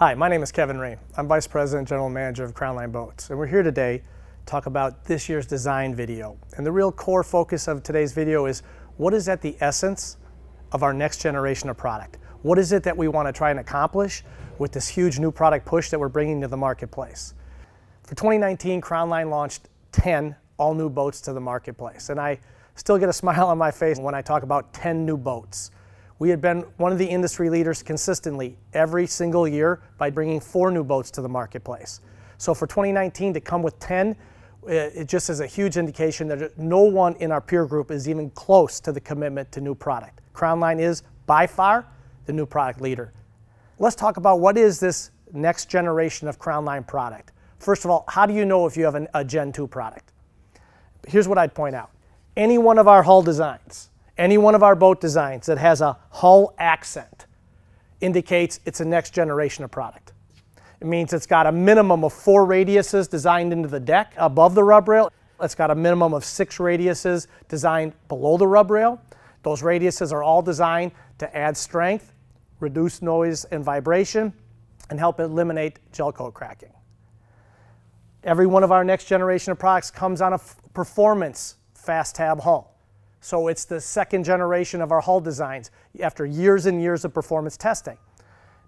Hi, my name is Kevin Rain. I'm Vice President and General Manager of Crownline Boats, and we're here today to talk about this year's design video. And the real core focus of today's video is what is at the essence of our next generation of product? What is it that we want to try and accomplish with this huge new product push that we're bringing to the marketplace? For 2019, Crownline launched 10 all-new boats to the marketplace, and I still get a smile on my face when I talk about 10 new boats. We had been one of the industry leaders consistently every single year by bringing 4 new boats to the marketplace. So for 2019 to come with 10, it just is a huge indication that no one in our peer group is even close to the commitment to new product. Crownline is by far the new product leader. Let's talk about what is this next generation of Crownline product. First of all, how do you know if you have a Gen 2 product? Here's what I'd point out. Any one of our hull designs, any one of our boat designs that has a hull accent indicates it's a next generation of product. It means it's got a minimum of 4 radiuses designed into the deck above the rub rail. It's got a minimum of 6 radiuses designed below the rub rail. Those radiuses are all designed to add strength, reduce noise and vibration, and help eliminate gel coat cracking. Every one of our next generation of products comes on a performance fast tab hull. So it's the second generation of our hull designs after years and years of performance testing.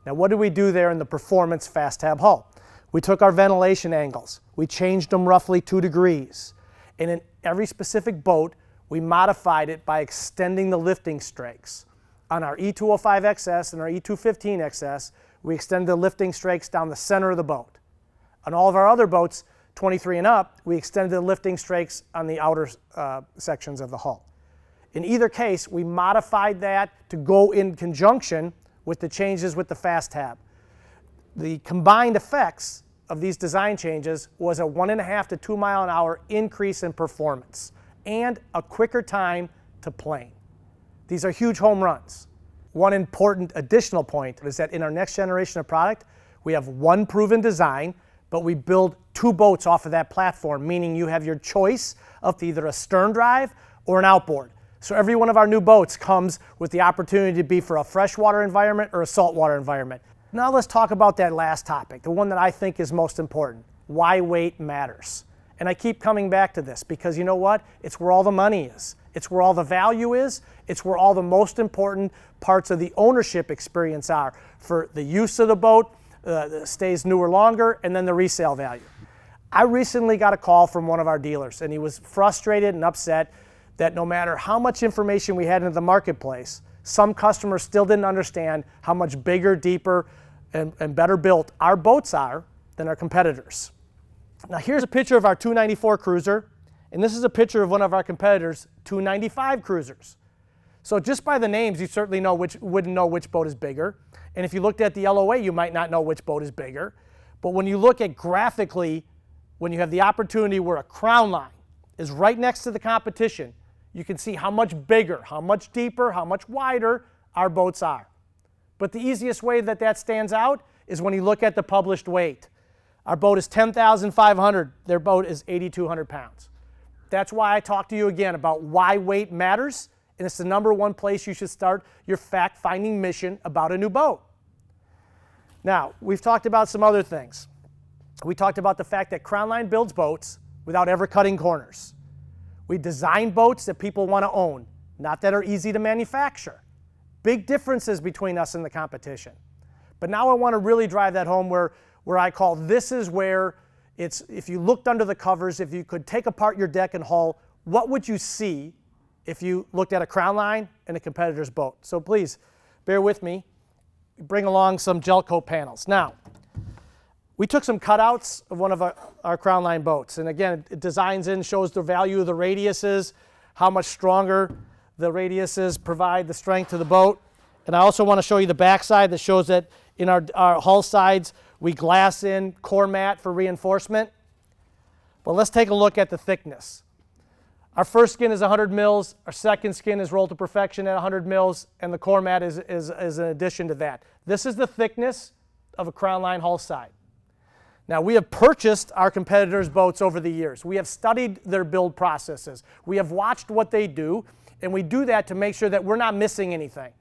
Now what did we do there in the performance fast tab hull? We took our ventilation angles, we changed them roughly 2 degrees, and in every specific boat we modified it by extending the lifting strakes. On our E205XS and our E215XS, we extended the lifting strakes down the center of the boat. On all of our other boats, 23 and up, we extended the lifting strakes on the outer sections of the hull. In either case, we modified that to go in conjunction with the changes with the fast tab. The combined effects of these design changes was a 1.5 to 2 mile an hour increase in performance and a quicker time to plane. These are huge home runs. One important additional point is that in our next generation of product, we have one proven design, but we build 2 boats off of that platform, meaning you have your choice of either a stern drive or an outboard. So every one of our new boats comes with the opportunity to be for a freshwater environment or a saltwater environment. Now let's talk about that last topic, the one that I think is most important, why weight matters. And I keep coming back to this because you know what? It's where all the money is. It's where all the value is. It's where all the most important parts of the ownership experience are for the use of the boat, stays newer longer, and then the resale value. I recently got a call from one of our dealers, and he was frustrated and upset that no matter how much information we had into the marketplace, some customers still didn't understand how much bigger, deeper, and better built our boats are than our competitors. Now here's a picture of our 294 cruiser, and this is a picture of one of our competitors' 295 cruisers. So just by the names, you certainly wouldn't know which boat is bigger. And if you looked at the LOA, you might not know which boat is bigger. But when you look at graphically, when you have the opportunity where a Crownline is right next to the competition, you can see how much bigger, how much deeper, how much wider our boats are. But the easiest way that that stands out is when you look at the published weight. Our boat is 10,500, their boat is 8,200 pounds. That's why I talk to you again about why weight matters, and it's the #1 place you should start your fact-finding mission about a new boat. Now, we've talked about some other things. We talked about the fact that Crownline builds boats without ever cutting corners. We design boats that people want to own, not that are easy to manufacture. Big differences between us and the competition. But now I want to really drive that home where I call this is where it's, if you looked under the covers, if you could take apart your deck and hull, what would you see if you looked at a Crownline and a competitor's boat? So please, bear with me. Bring along some gel coat panels. Now, we took some cutouts of one of our Crownline boats, and again, it designs in, shows the value of the radiuses, how much stronger the radiuses provide the strength to the boat. And I also want to show you the backside that shows that in our hull sides, we glass in core mat for reinforcement. But let's take a look at the thickness. Our first skin is 100 mils, our second skin is rolled to perfection at 100 mils, and the core mat is an addition to that. This is the thickness of a Crownline hull side. Now, we have purchased our competitors' boats over the years. We have studied their build processes. We have watched what they do, and we do that to make sure that we're not missing anything.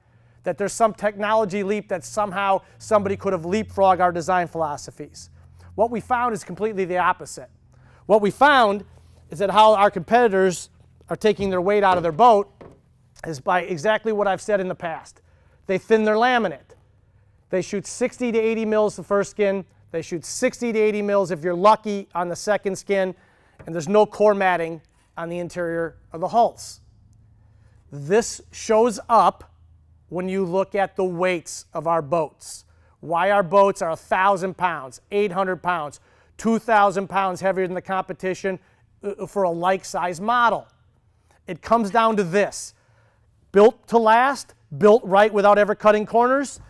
that there's some technology leap that somehow somebody could have leapfrogged our design philosophies. What we found is completely the opposite. What we found is that how our competitors are taking their weight out of their boat is by exactly what I've said in the past. They thin their laminate. They shoot 60 to 80 mils the first skin. They shoot 60 to 80 mils if you're lucky on the second skin, and there's no core matting on the interior of the hulls. This shows up when you look at the weights of our boats. Why our boats are 1,000 pounds, 800 pounds, 2,000 pounds heavier than the competition for a like-size model. It comes down to this: built to last, built right without ever cutting corners,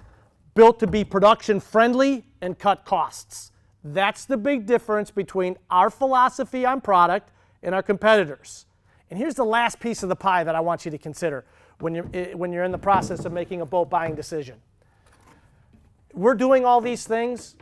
built to be production friendly and cut costs. That's the big difference between our philosophy on product and our competitors. And here's the last piece of the pie that I want you to consider when you're in the process of making a boat buying decision. We're doing all these things,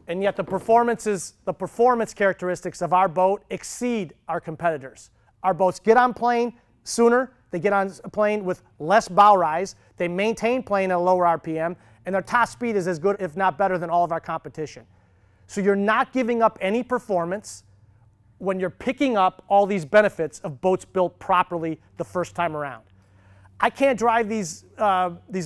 and yet the performance characteristics of our boat exceed our competitors. Our boats get on plane sooner, they get on a plane with less bow rise, they maintain plane at a lower RPM, and their top speed is as good, if not better, than all of our competition. So you're not giving up any performance when you're picking up all these benefits of boats built properly the first time around. I can't drive these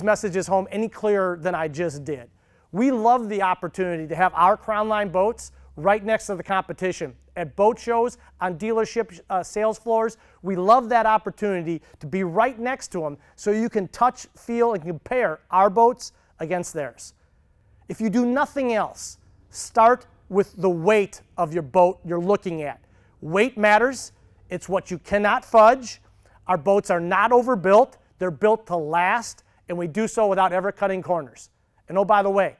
messages home any clearer than I just did. We love the opportunity to have our Crownline boats right next to the competition at boat shows, on dealership sales floors. We love that opportunity to be right next to them so you can touch, feel, and compare our boats against theirs. If you do nothing else, start with the weight of your boat you're looking at. Weight matters. It's what you cannot fudge. Our boats are not overbuilt. They're built to last, and we do so without ever cutting corners. And oh, by the way,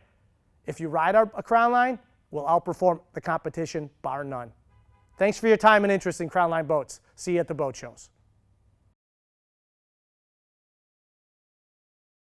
if you ride a Crownline, we'll outperform the competition, bar none. Thanks for your time and interest in Crownline Boats. See you at the boat shows.